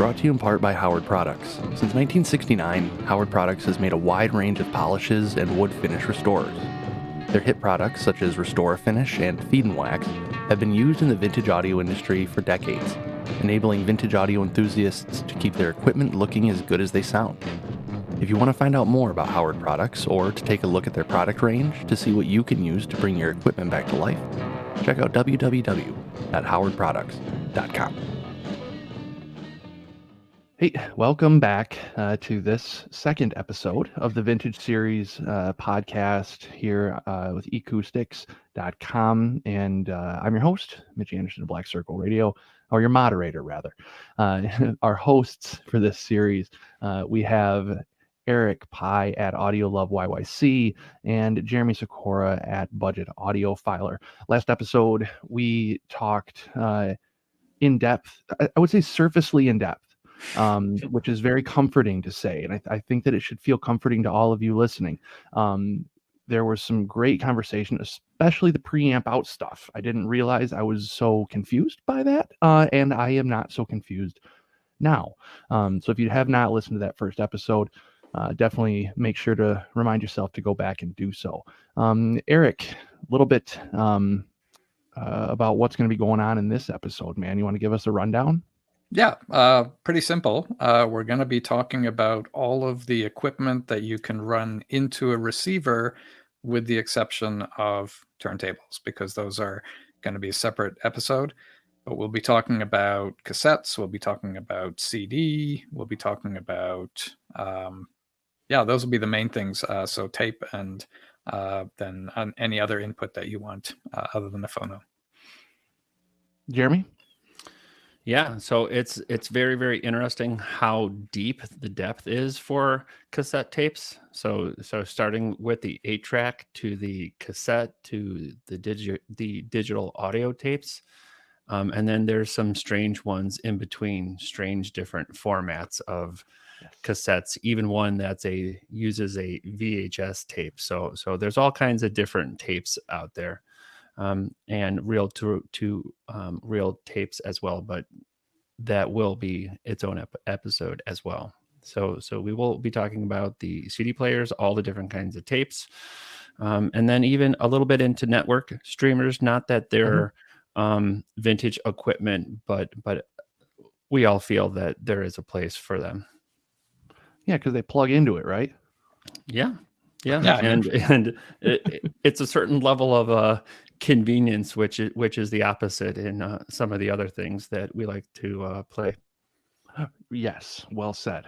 brought to you in part by Howard Products. Since 1969, Howard Products has made a wide range of polishes and wood finish restorers. Their hit products, such as Restore Finish and Feed and Wax, have been used in the vintage audio industry for decades, enabling vintage audio enthusiasts to keep their equipment looking as good as they sound. If you want to find out more about Howard Products or to take a look at their product range to see what you can use to bring your equipment back to life, check out www.howardproducts.com. Hey, welcome back to this second episode of the Vintage Series podcast here with eCoustics.com. And I'm your host, Mitch Anderson of Black Circle Radio, or your moderator, rather. Our hosts for this series, we have Eric Pye at Audio Love YYC and Jeremy Sikora at Budget Audio Filer. Last episode, we talked in depth, I would say surfacely in depth, which is very comforting to say. And I think that it should feel comforting to all of you listening. There was some great conversation, especially the preamp out stuff. I didn't realize I was so confused by that, and I am not so confused now. So if you have not listened to that first episode, definitely make sure to remind yourself to go back and do so. Eric, a little bit about what's going to be going on in this episode, man. You want to give us a rundown? Yeah, pretty simple. We're going to be talking about all of the equipment that you can run into a receiver, with the exception of turntables, because those are going to be a separate episode. But we'll be talking about cassettes. We'll be talking about CD. We'll be talking about, those will be the main things. So tape and then any other input that you want other than the phono. Jeremy? Yeah, so it's very, very interesting how deep the depth is for cassette tapes. So starting with the 8-track to the cassette to the digital audio tapes. And then there's some strange ones in between, strange different formats of cassettes, even one uses a VHS tape. So there's all kinds of different tapes out there. And reel to reel tapes as well, but that will be its own episode as well. So we will be talking about the CD players, all the different kinds of tapes, and then even a little bit into network streamers. Not that they're vintage equipment, but we all feel that there is a place for them. Yeah, because they plug into it, right? Yeah. And it's a certain level of convenience, which is the opposite in some of the other things that we like to play. Yes, well said.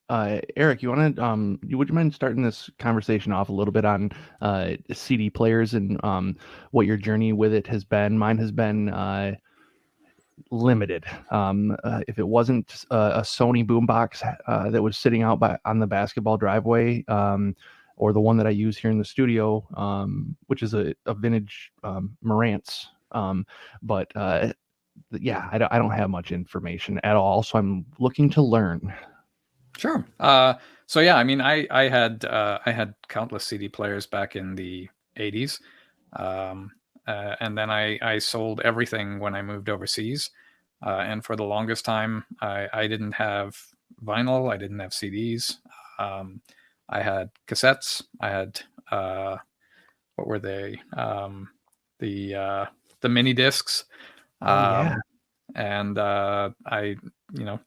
Eric, you want to would you mind starting this conversation off a little bit on CD players and what your journey with it has been? Mine has been limited. If it wasn't a Sony boombox that was sitting out on the basketball driveway, or the one that I use here in the studio, which is a vintage Marantz. But I don't have much information at all, so I'm looking to learn. Sure. So yeah, I mean, I had countless CD players back in the 80s, and then I sold everything when I moved overseas. And for the longest time, I didn't have vinyl, I didn't have CDs. I had cassettes. I had what were they? The mini discs. And I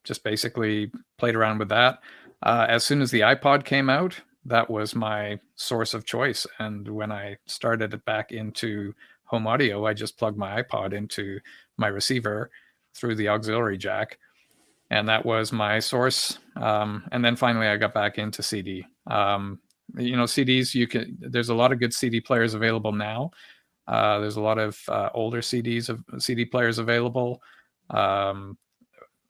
just basically played around with that. As soon as the iPod came out, that was my source of choice. And when I started it back into home audio, I just plugged my iPod into my receiver through the auxiliary jack. And that was my source. And then finally I got back into CD. CDs, there's a lot of good CD players available now. There's a lot of older CD players available. I'm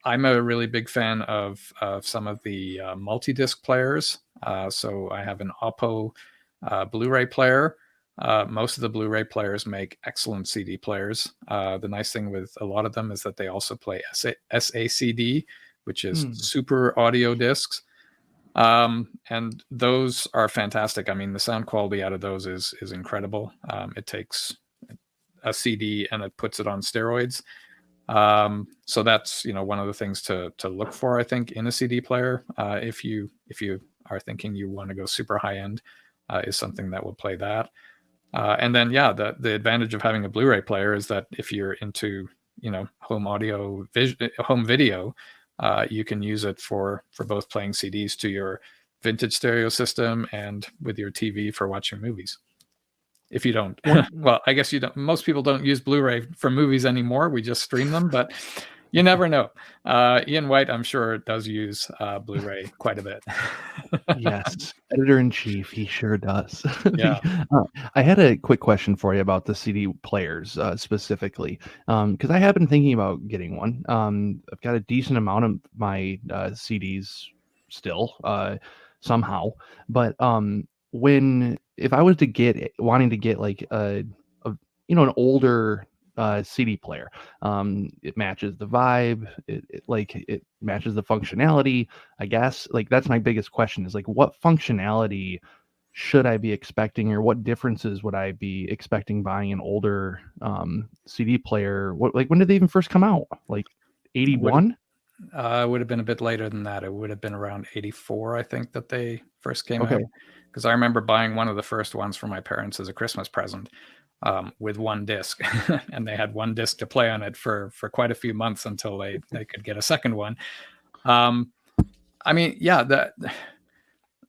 a really big fan of some of the multi-disc players. So I have an Oppo Blu-ray player. Most of the Blu-ray players make excellent CD players. The nice thing with a lot of them is that they also play SACD, which is super audio discs. And those are fantastic. I mean, the sound quality out of those is incredible. It takes a CD and it puts it on steroids. So that's, one of the things to look for, I think, in a CD player. If you are thinking you want to go super high end, is something that will play that. And then, the advantage of having a Blu-ray player is that if you're into, home audio, home video, you can use it for both playing CDs to your vintage stereo system and with your TV for watching movies. If you don't, well, I guess you don't. Most people don't use Blu-ray for movies anymore. We just stream them, but you never know. Ian White, I'm sure, does use Blu-ray quite a bit. Yes, editor-in-chief, he sure does. Yeah. I had a quick question for you about the CD players specifically, because I have been thinking about getting one. I've got a decent amount of my CDs still somehow, but if I was wanting to get like an older CD player, it matches the vibe, it matches the functionality, I guess. Like, that's my biggest question, is like, what functionality should I be expecting, or what differences would I be expecting buying an older CD player? When did they even first come out? Like 81? It would have been a bit later than that. It would have been around 84, I think, that they first came out. Because I remember buying one of the first ones for my parents as a Christmas present, with one disc, and they had one disc to play on it for quite a few months until they could get a second one. I mean, yeah,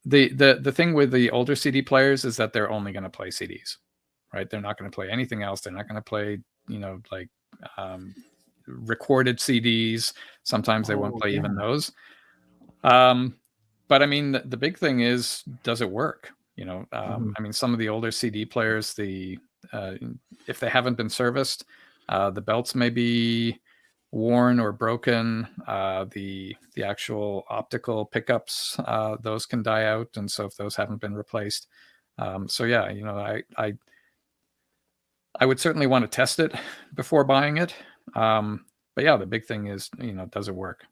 the thing with the older CD players is that they're only going to play CDs, right? They're not going to play anything else. They're not going to play, recorded CDs. Sometimes they won't play even those. But I mean, the big thing is, does it work? I mean, some of the older CD players, if they haven't been serviced, the belts may be worn or broken. The actual optical pickups, those can die out, and so if those haven't been replaced, I would certainly want to test it before buying it. But yeah, the big thing is, does it work?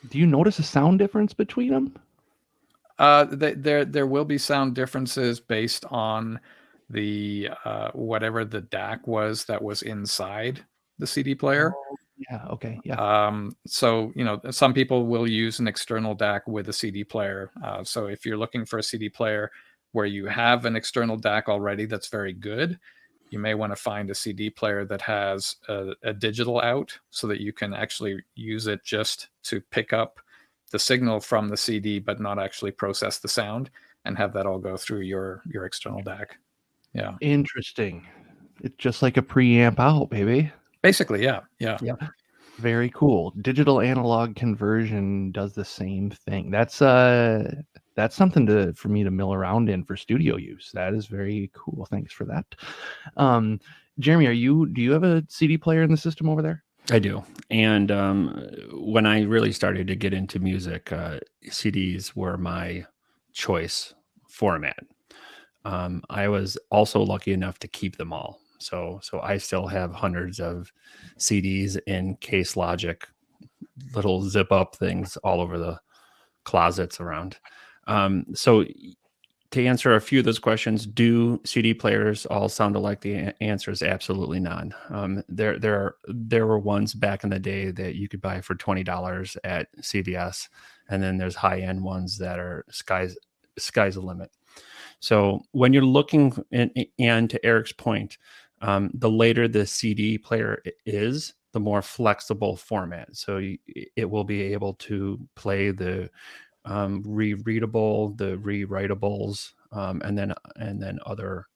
Do you notice a sound difference between them? There will be sound differences based on the whatever the DAC was that was inside the CD player. Yeah. Okay. Yeah. So, some people will use an external DAC with a CD player. So if you're looking for a CD player where you have an external DAC already that's very good, you may want to find a CD player that has a digital out, so that you can actually use it just to pick up the signal from the CD, but not actually process the sound, and have that all go through your external DAC. Yeah. Interesting. It's just like a preamp out, baby. Basically, yeah. Very cool. Digital analog conversion does the same thing. That's something for me to mill around in for studio use. That is very cool. Thanks for that. Jeremy, do you have a CD player in the system over there? I do. And when I really started to get into music, CDs were my choice format. I was also lucky enough to keep them all. So I still have hundreds of CDs in Case Logic, little zip up things all over the closets around. So to answer a few of those questions, do CD players all sound alike? The answer is absolutely not. There were ones back in the day that you could buy for $20 at CVS, and then there's high end ones that are sky's the limit. So when you're looking, and to Eric's point, the later the CD player is, the more flexible format. So it will be able to play the rereadable, the rewritables, and then other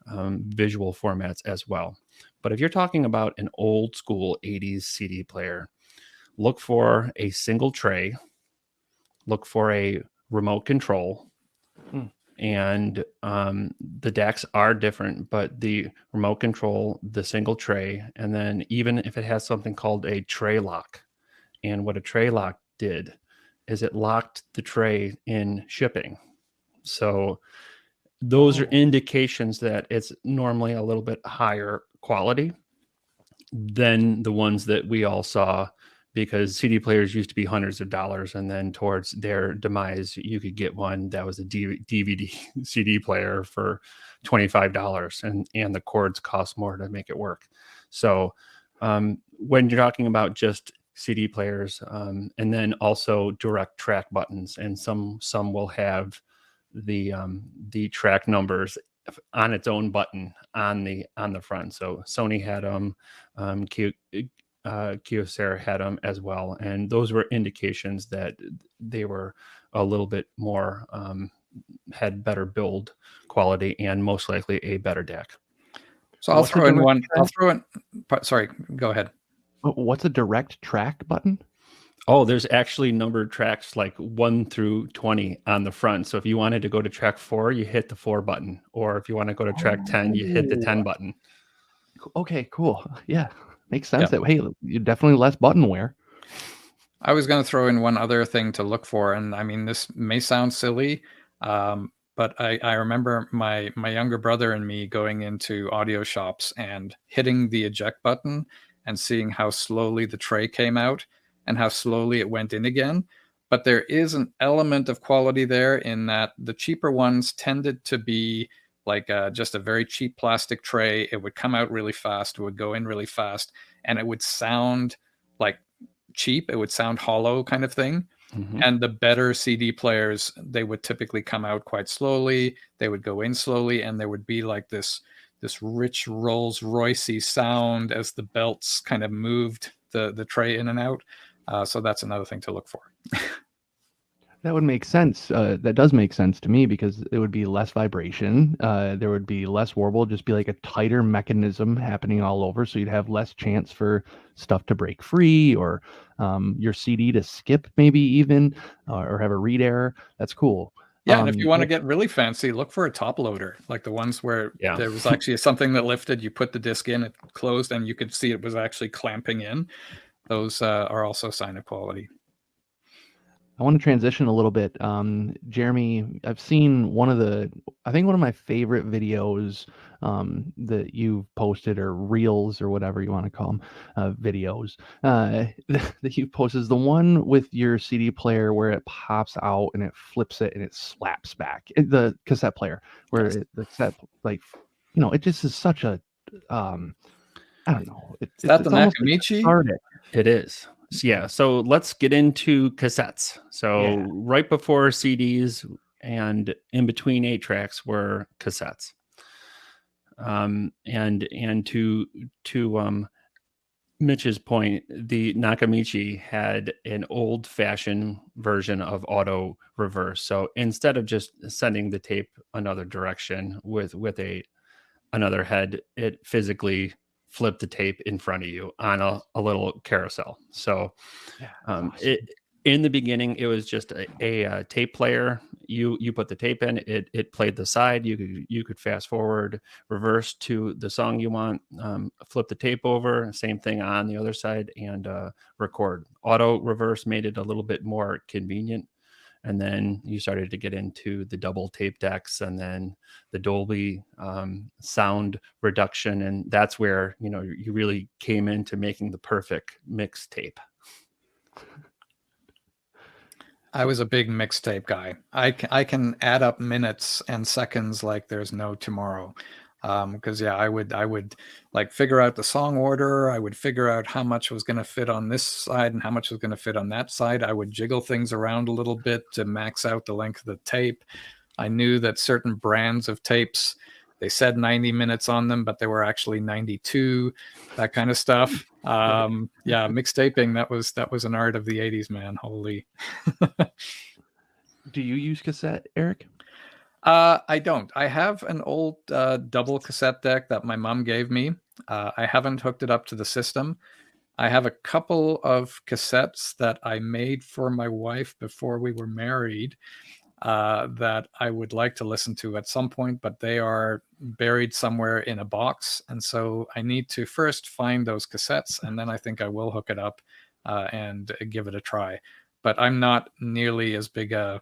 visual formats as well. But if you're talking about an old school 80s CD player, look for a single tray, look for a remote control. And the DACs are different, but the remote control, the single tray, and then even if it has something called a tray lock. And what a tray lock did is it locked the tray in shipping. So those are indications that it's normally a little bit higher quality than the ones that we all saw, because CD players used to be hundreds of dollars, and then towards their demise, you could get one that was a DVD CD player for $25, and the cords cost more to make it work. So when you're talking about just CD players, and then also direct track buttons, and some will have the track numbers on its own button on the front. So Sony had Kyocera had them as well, and those were indications that they were a little bit more had better build quality and most likely a better deck. So I'll throw in one. I'll throw in. Sorry, go ahead. What's a direct track button? Oh, there's actually numbered tracks like 1 through 20 on the front. So if you wanted to go to track 4, you hit the 4 button, or if you want to go to track 10, you hit the 10 button. Okay, cool. Yeah, makes sense. That hey, you definitely less button wear. I was going to throw in one other thing to look for, and I mean, this may sound silly, but I remember my younger brother and me going into audio shops and hitting the eject button and seeing how slowly the tray came out and how slowly it went in again. But there is an element of quality there in that the cheaper ones tended to be like just a very cheap plastic tray. It would come out really fast, it would go in really fast, and it would sound like cheap. It would sound hollow kind of thing. Mm-hmm. And the better CD players, they would typically come out quite slowly. They would go in slowly, and there would be like this rich Rolls Royce-y sound as the belts kind of moved the tray in and out. So that's another thing to look for. That would make sense. That does make sense to me because it would be less vibration. There would be less warble, just be like a tighter mechanism happening all over. So you'd have less chance for stuff to break free or your CD to skip maybe even or have a read error. That's cool. Yeah, and if you want to get really fancy, look for a top loader, like the ones where there was actually something that lifted, you put the disc in, it closed, and you could see it was actually clamping in. Those are also a sign of quality. I want to transition a little bit. Jeremy, I've seen one of my favorite videos that you've posted, or reels or whatever you want to call them, videos that you've posted is the one with your CD player where it pops out and it flips it and it slaps back. The cassette player where the cassette, like, it just is such a, I don't know. Is that the Nakamichi? It is. Yeah, so let's get into cassettes. So right before CDs and in between 8 tracks were cassettes. And to Mitch's point, the Nakamichi had an old-fashioned version of auto reverse. So instead of just sending the tape another direction with another head, it physically flip the tape in front of you on a little carousel. So awesome. In the beginning, it was just a tape player. You put the tape in, it played the side. You could fast forward, reverse to the song you want, flip the tape over, same thing on the other side, and record. Auto reverse made it a little bit more convenient. And then you started to get into the double tape decks and then the Dolby sound reduction. And that's where, you really came into making the perfect mixtape. I was a big mixtape guy. I can add up minutes and seconds like there's no tomorrow. Because I would like figure out the song order. I would figure out how much was going to fit on this side and how much was going to fit on that side. I would jiggle things around a little bit to max out the length of the tape. I knew that certain brands of tapes, they said 90 minutes on them, but they were actually 92, that kind of stuff. Mixtaping, that was an art of the 80s, man. Holy. Do you use cassette, Eric? I don't. I have an old double cassette deck that my mom gave me. I haven't hooked it up to the system. I have a couple of cassettes that I made for my wife before we were married that I would like to listen to at some point, but they are buried somewhere in a box. And so I need to first find those cassettes, and then I think I will hook it up and give it a try. But I'm not nearly as big a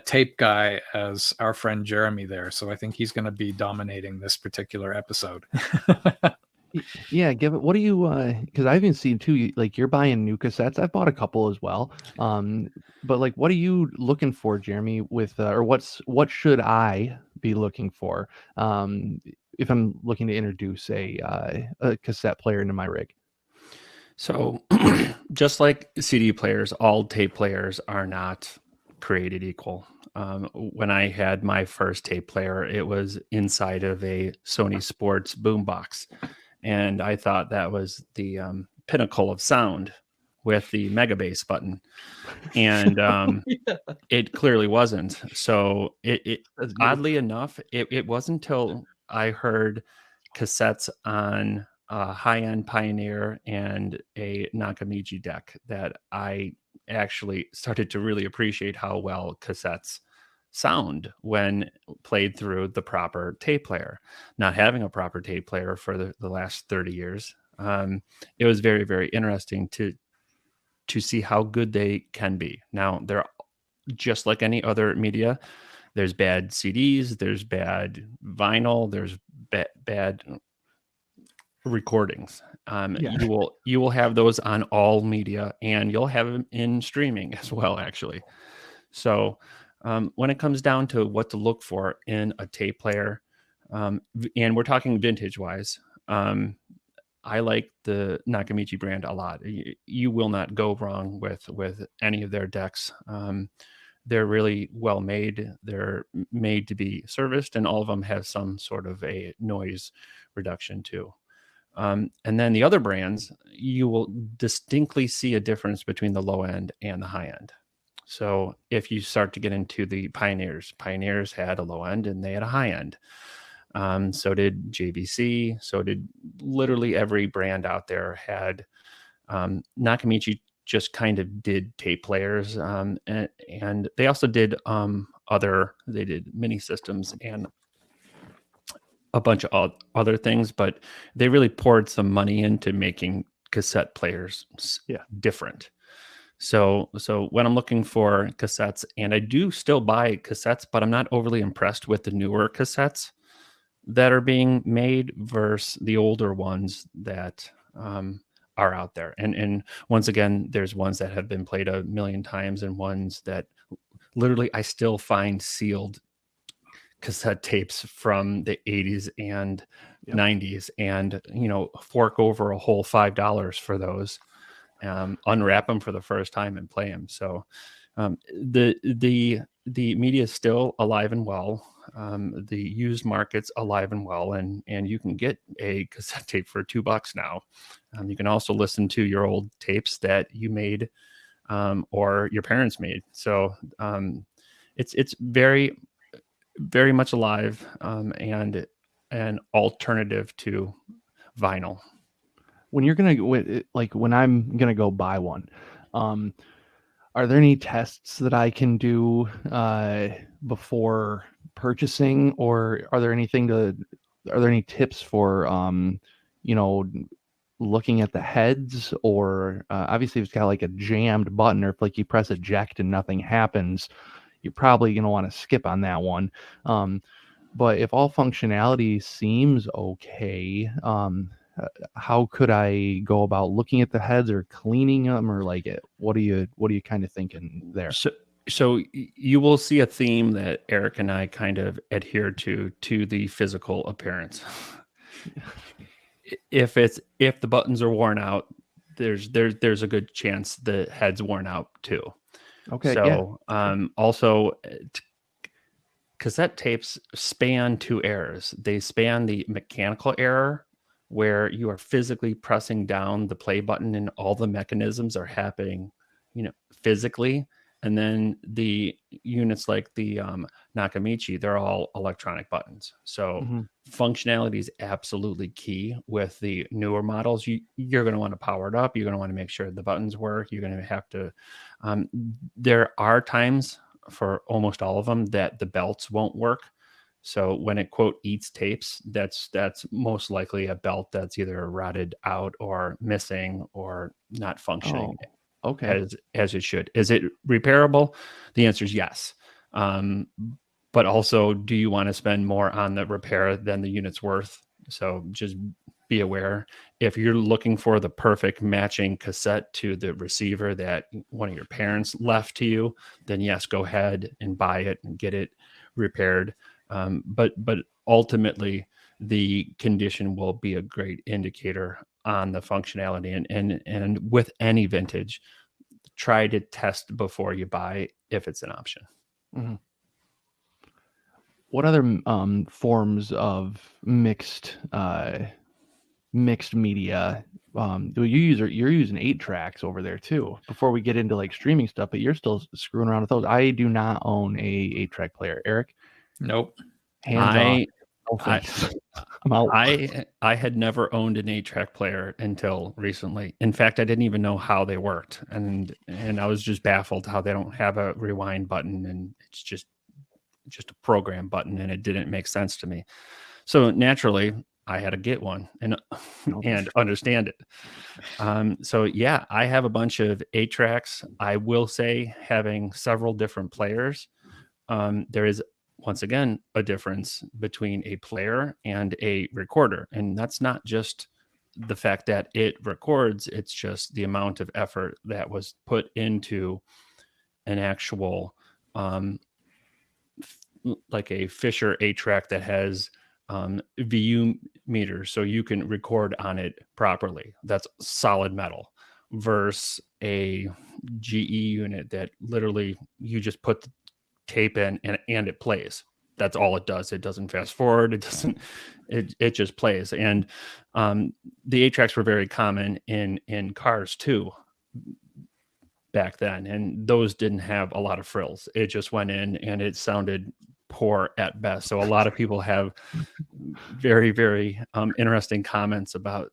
tape guy as our friend Jeremy there. So I think he's going to be dominating this particular episode. Yeah, give it. What do you, because I've even seen too, like you're buying new cassettes. I've bought a couple as well. But like, what are you looking for, Jeremy, with, or what should I be looking for if I'm looking to introduce a cassette player into my rig? So just like CD players, all tape players are not created equal. When I had my first tape player, it was inside of a Sony Sports boombox. And I thought that was the pinnacle of sound with the mega bass button. And it clearly wasn't. So it That's good. oddly enough, it wasn't until I heard cassettes on a high-end Pioneer and a Nakamichi deck that I actually started to really appreciate how well cassettes sound when played through the proper tape player. Not having a proper tape player for the last 30 years, it was very, very interesting to see how good they can be. Now, they're just like any other media. There's bad CDs, there's bad vinyl, there's bad recordings. Yeah. You will have those on all media, and you'll have them in streaming as well, actually. So when it comes down to what to look for in a tape player, and we're talking vintage wise, I like the Nakamichi brand a lot. You will not go wrong with any of their decks. They're really well made. They're made to be serviced, and all of them have some sort of a noise reduction too. And then the other brands, you will distinctly see a difference between the low end and the high end. So if you start to get into the Pioneers had a low end and they had a high end. So did JVC. So did literally every brand out there had. Nakamichi just kind of did tape players, and they also did they did mini systems and a bunch of other things, but they really poured some money into making cassette players different. So when I'm looking for cassettes, and I do still buy cassettes, but I'm not overly impressed with the newer cassettes that are being made versus the older ones that are out there. And once again, there's ones that have been played a million times and ones that literally I still find sealed cassette tapes from the 80s and 90s, and fork over a whole $5 for those, unwrap them for the first time and play them. So the media is still alive and well. The used market's alive and well, and you can get a cassette tape for $2 now. You can also listen to your old tapes that you made or your parents made. So it's very, very much alive, and an alternative to vinyl. When you're when I'm gonna go buy one, are there any tests that I can do before purchasing, or are there any tips for looking at the heads, or obviously if it's got like a jammed button, or if like you press eject and nothing happens, you're probably going to want to skip on that one. But if all functionality seems okay, how could I go about looking at the heads or cleaning them, or what are you kind of thinking there? So you will see a theme that Eric and I kind of adhere to the physical appearance. If the buttons are worn out, there's a good chance the head's worn out too. Okay. So also cassette tapes span two errors. They span the mechanical error, where you are physically pressing down the play button and all the mechanisms are happening, physically. And then the units like the Nakamichi, they're all electronic buttons. So functionality is absolutely key with the newer models. You're going to want to power it up. You're going to want to make sure the buttons work. You're going to have to, there are times for almost all of them that the belts won't work. So when it quote eats tapes, that's most likely a belt that's either rotted out or missing or not functioning as it should. Is it repairable? The answer is yes. But also, do you want to spend more on the repair than the unit's worth? So just be aware. If you're looking for the perfect matching cassette to the receiver that one of your parents left to you, then yes, go ahead and buy it and get it repaired. But ultimately, the condition will be a great indicator on the functionality. And with any vintage, try to test before you buy if it's an option. Mm-hmm. What other forms of mixed media do you use? You're using 8-tracks over there too. Before we get into like streaming stuff, but you're still screwing around with those. I do not own a 8-track player. Eric, Nope. hands off. No thanks. I'm out. I had never owned an 8-track player until recently. In fact, I didn't even know how they worked, and I was just baffled how they don't have a rewind button, and it's just a program button, and it didn't make sense to me. So naturally, I had to get one and understand it. So yeah, I have a bunch of 8-tracks. I will say, having several different players, there is once again a difference between a player and a recorder, and that's not just the fact that it records, it's just the amount of effort that was put into an actual like a Fisher 8-track that has VU meters, so you can record on it properly. That's solid metal, versus a GE unit that literally you just put the tape in and it plays. That's all it does. It doesn't fast forward. It doesn't. It just plays. And the 8-tracks were very common in cars too back then, and those didn't have a lot of frills. It just went in and it sounded poor at best. So a lot of people have very, very interesting comments about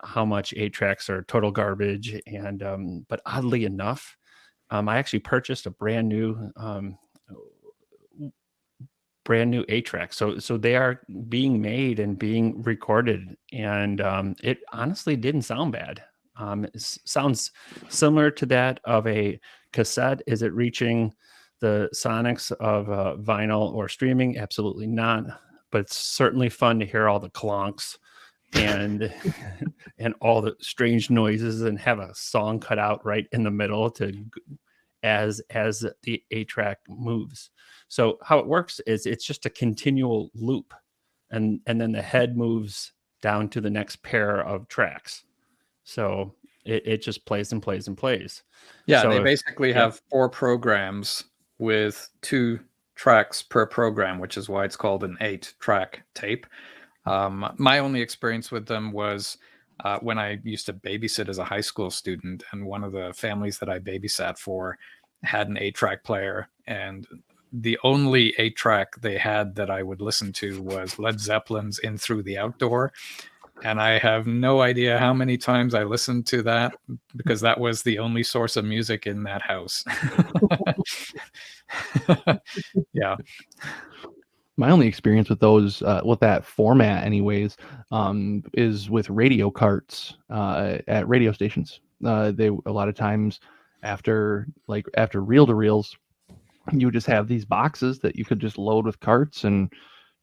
how much 8-tracks are total garbage. And but oddly enough, I actually purchased a brand new 8-track. So they are being made and being recorded, and it honestly didn't sound bad. It sounds similar to that of a cassette. Is it reaching the sonics of vinyl or streaming? Absolutely not. But it's certainly fun to hear all the clonks and and all the strange noises, and have a song cut out right in the middle as the 8-track moves. So how it works is it's just a continual loop, and then the head moves down to the next pair of tracks. So it just plays and plays and plays. Yeah, so they basically have 4 programs with 2 tracks per program, which is why it's called an 8-track tape. My only experience with them was when I used to babysit as a high school student, and one of the families that I babysat for had an 8-track player, and the only 8-track they had that I would listen to was Led Zeppelin's In Through the Outdoor. And I have no idea how many times I listened to that, because that was the only source of music in that house. Yeah. My only experience with those, with that format anyways, is with radio carts at radio stations. They a lot of times after reel-to-reels, you just have these boxes that you could just load with carts, and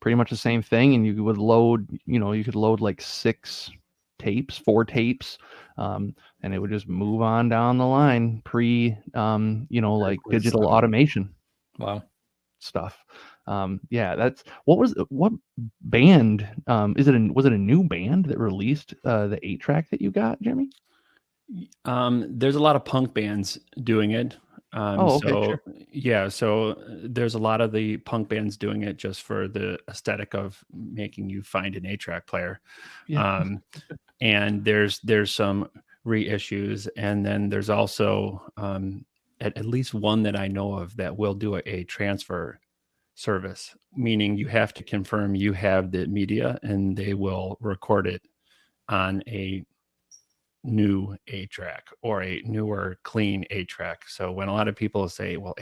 pretty much the same thing. And you would load, you could load like 4 tapes, and it would just move on down the line like digital automation. Wow. Stuff. Yeah, that's what band was it a new band that released the 8-track that you got, Jeremy? There's a lot of punk bands doing it. Okay, sure. Yeah, so there's a lot of the punk bands doing it just for the aesthetic of making you find an 8-track player. Yeah. And there's some reissues, and then there's also at least one that I know of that will do a transfer service, meaning you have to confirm you have the media, and they will record it on a new 8-track or a newer clean 8-track. So when a lot of people say, well,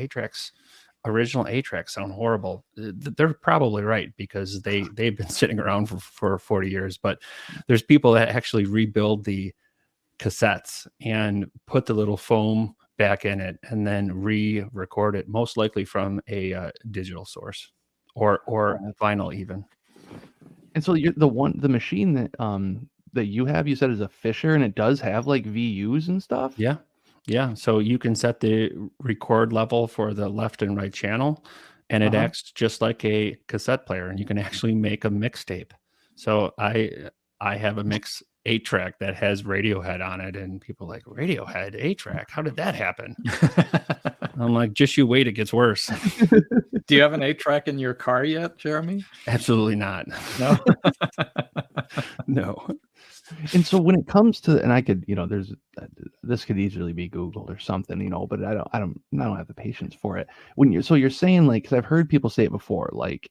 original 8-tracks sound horrible, they're probably right, because they've been sitting around for 40 years. But there's people that actually rebuild the cassettes and put the little foam back in it, and then re-record it, most likely from a digital source or vinyl even. And so the machine that you have, you said, is a Fisher, and it does have like VUs and stuff. Yeah. So you can set the record level for the left and right channel, and it acts just like a cassette player, and you can actually make a mixtape. So I have a mix 8-track that has Radiohead on it, and people are like, Radiohead 8-track? How did that happen? I'm like, just you wait, it gets worse. Do you have an 8-track in your car yet, Jeremy? Absolutely not. No. No. And so when it comes to, and I could, this could easily be Googled or something, but I don't have the patience for it. So you're saying, like, because I've heard people say it before, like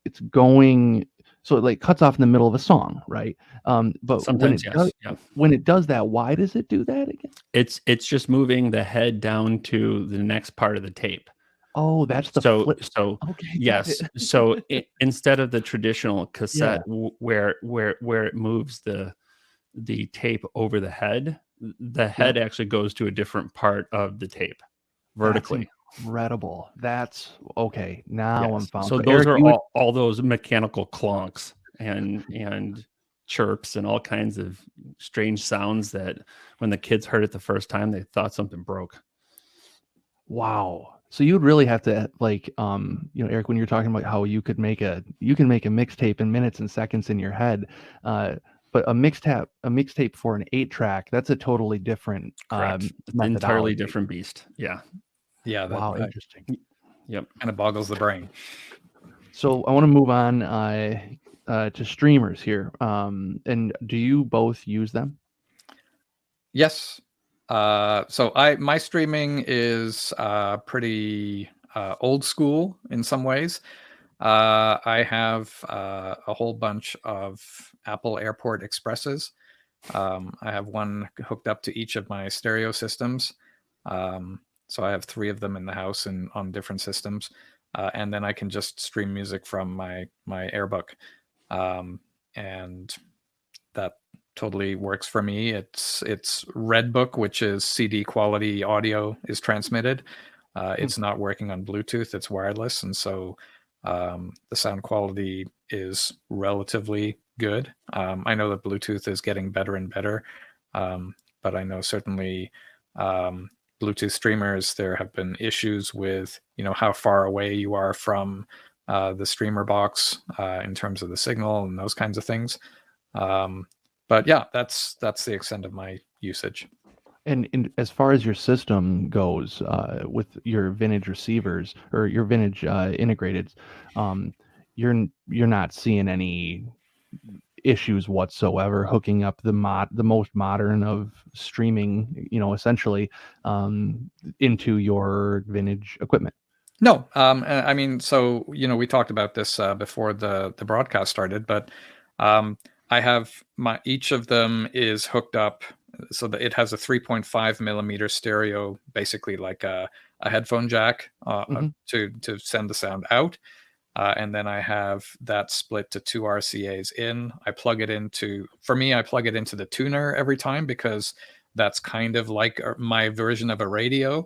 it's going, so it like cuts off in the middle of a song, right? But Sometimes, yes. Yeah. when it does that, why does it do that again? It's just moving the head down to the next part of the tape. Oh, that's the flip. So Okay, yes. So instead of the traditional cassette where it moves the tape over the head actually goes to a different part of the tape vertically. That's incredible. That's okay. Now I'm found. So those Eric, are all those mechanical clunks and chirps and all kinds of strange sounds that when the kids heard it the first time, they thought something broke. Wow. So you would really have to, like, Eric, when you're talking about how you can make a mixtape in minutes and seconds in your head, but a mixtape for an 8-track, that's a totally different, entirely different beast. Yeah. Yeah. Wow. Interesting. Yep. Kind of boggles the brain. So I want to move on to streamers here. And do you both use them? Yes. So my streaming is pretty old school in some ways. I have a whole bunch of Apple Airport Expresses. I have one hooked up to each of my stereo systems. So I have 3 of them in the house and on different systems. And then I can just stream music from my AirBook. And that totally works for me. It's Redbook, which is CD quality audio is transmitted. It's not working on Bluetooth, it's wireless. And so the sound quality is relatively good. I know that Bluetooth is getting better and better. But I know certainly Bluetooth streamers, there have been issues with, how far away you are from the streamer box in terms of the signal and those kinds of things. But yeah, that's the extent of my usage. And as far as your system goes, with your vintage receivers or your vintage integrated, you're not seeing any issues whatsoever hooking up the most modern of streaming, essentially, into your vintage equipment. No, I mean, so we talked about this before the broadcast started, but I have each of them is hooked up so that it has a 3.5 millimeter stereo, basically like a headphone jack to send the sound out. And then I have that split to 2 RCAs in. I plug it into the tuner every time because that's kind of like my version of a radio.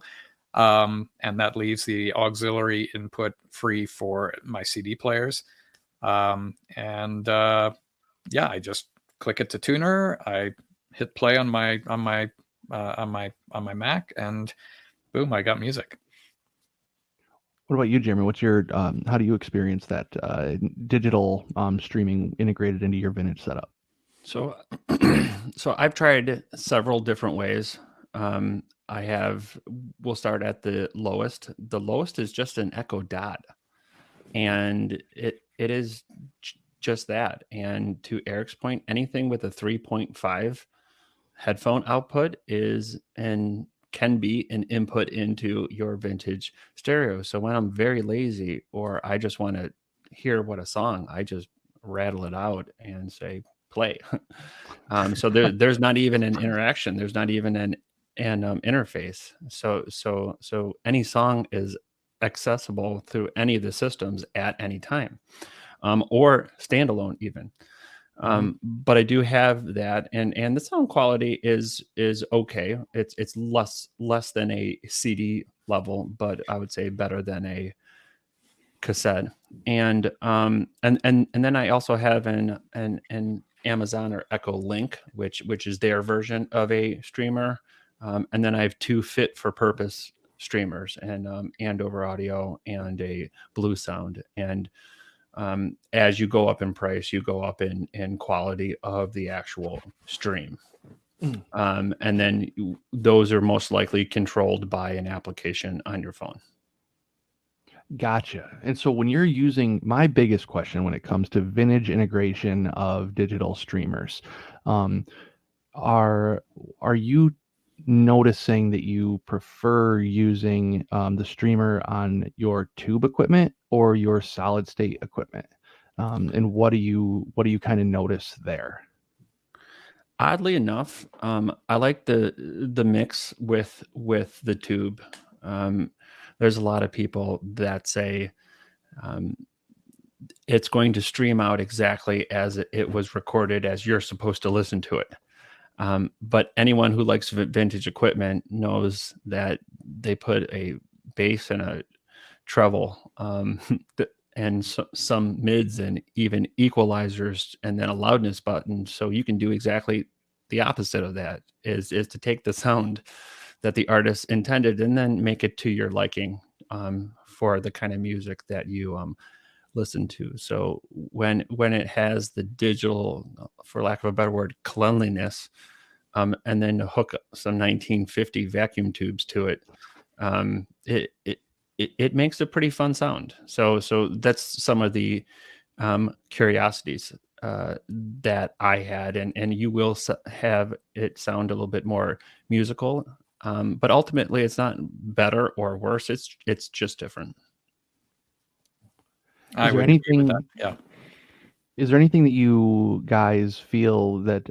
And that leaves the auxiliary input free for my CD players. I just click it to tuner. I hit play on my Mac, and boom, I got music. What about you, Jeremy? What's your how do you experience that digital streaming integrated into your vintage setup? So I've tried several different ways. We'll start at the lowest. The lowest is just an Echo Dot, and it is just that. And to Eric's point, anything with a 3.5 headphone output can be an input into your vintage stereo. So when I'm very lazy or I just want to hear what a song, I just rattle it out and say play. So there's not even an interaction. There's not even an interface. So any song is accessible through any of the systems at any time, or standalone even. But I do have that, and the sound quality is okay. It's less than a CD level, but I would say better than a cassette. And then I also have an Amazon or Echo Link, which is their version of a streamer. And then I have 2 fit for purpose streamers, and Andover Audio and a Blue Sound. And as you go up in price, you go up in quality of the actual stream. And then those are most likely controlled by an application on your phone. Gotcha. And so when you're using, my biggest question when it comes to vintage integration of digital streamers, are you noticing that you prefer using the streamer on your tube equipment or your solid state equipment? And what do you kind of notice there? Oddly enough, I like the mix with the tube. There's a lot of people that say it's going to stream out exactly as it was recorded, as you're supposed to listen to it. But anyone who likes vintage equipment knows that they put a bass and a treble and some mids and even equalizers and then a loudness button. So you can do exactly the opposite of that, is to take the sound that the artist intended and then make it to your liking for the kind of music that you listen to. So when it has the digital, for lack of a better word, cleanliness, and then to hook some 1950 vacuum tubes to it, it makes a pretty fun sound. So that's some of the curiosities that I had, and you will have it sound a little bit more musical, but ultimately it's not better or worse. It's just different. I would agree with that. Yeah. Is there anything that you guys feel that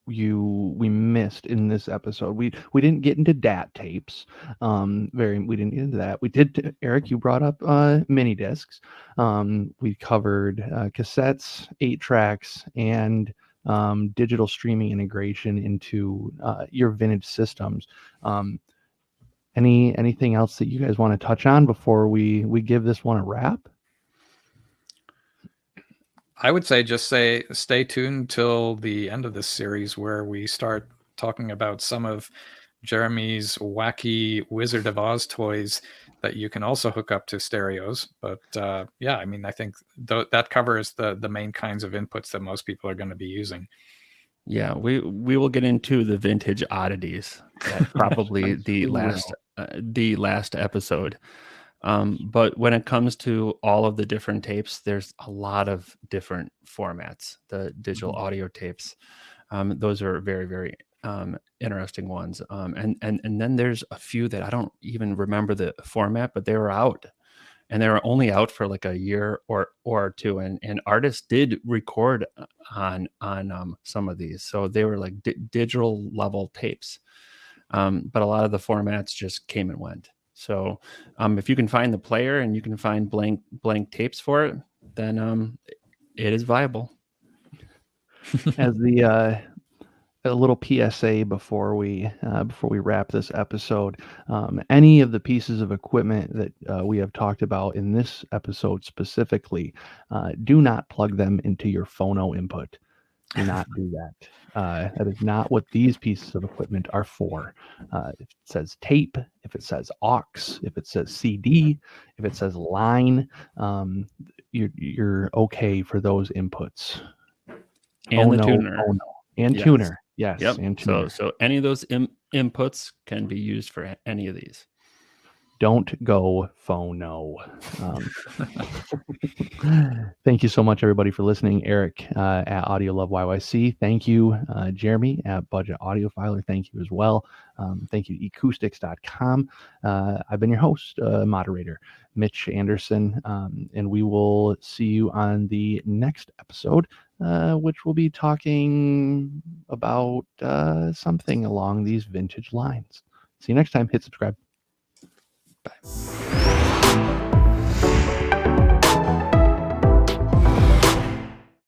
we missed in this episode? We didn't get into DAT tapes. We didn't get into that. We did. Eric, you brought up mini discs. We covered cassettes, 8-tracks, and digital streaming integration into your vintage systems. Anything else that you guys want to touch on before we give this one a wrap? I would say just stay tuned till the end of this series, where we start talking about some of Jeremy's wacky Wizard of Oz toys that you can also hook up to stereos. But yeah, I mean, I think that covers the main kinds of inputs that most people are going to be using. Yeah, we will get into the vintage oddities at probably the last episode. But when it comes to all of the different tapes, there's a lot of different formats. The digital audio tapes, those are very, very interesting ones. And then there's a few that I don't even remember the format, but they were out, and they were only out for like a year or two. And artists did record on some of these, so they were like digital level tapes. But a lot of the formats just came and went. So if you can find the player and you can find blank tapes for it, then it is viable. As a little PSA before we wrap this episode, any of the pieces of equipment that we have talked about in this episode specifically, do not plug them into your phono input. Do not do that. That is not what these pieces of equipment are for. If it says tape, if it says aux, if it says CD, if it says line, you're okay for those inputs. And the tuner. And yes. Tuner. Yes. Yep. And tuner. So any of those inputs can be used for any of these. Don't go phono. Thank you so much, everybody, for listening. Eric at Audio Love YYC. Thank you, Jeremy at Budget Audiofiler. Thank you as well. Thank you, eCoustics.com. I've been your host, moderator, Mitch Anderson, and we will see you on the next episode, which will be talking about something along these vintage lines. See you next time. Hit subscribe.